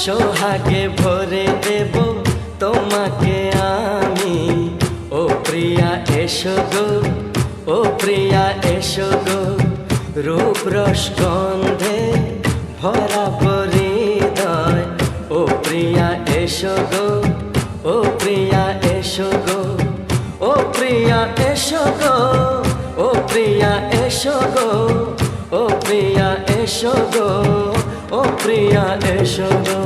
সোহাগে ভরে দেব তোমাকে আমি। ও প্রিয়া এসো গো, ও প্রিয়া এসো গো, রূপ রস গন্ধে ভরা হৃদয়। ও প্রিয়া এসো গো, ও প্রিয়া এসো গো, ও প্রিয়া এসো গো, ও প্রিয়া এসো গো, ও প্রিয়া এসো গো, ও প্রিয়া এসো গো।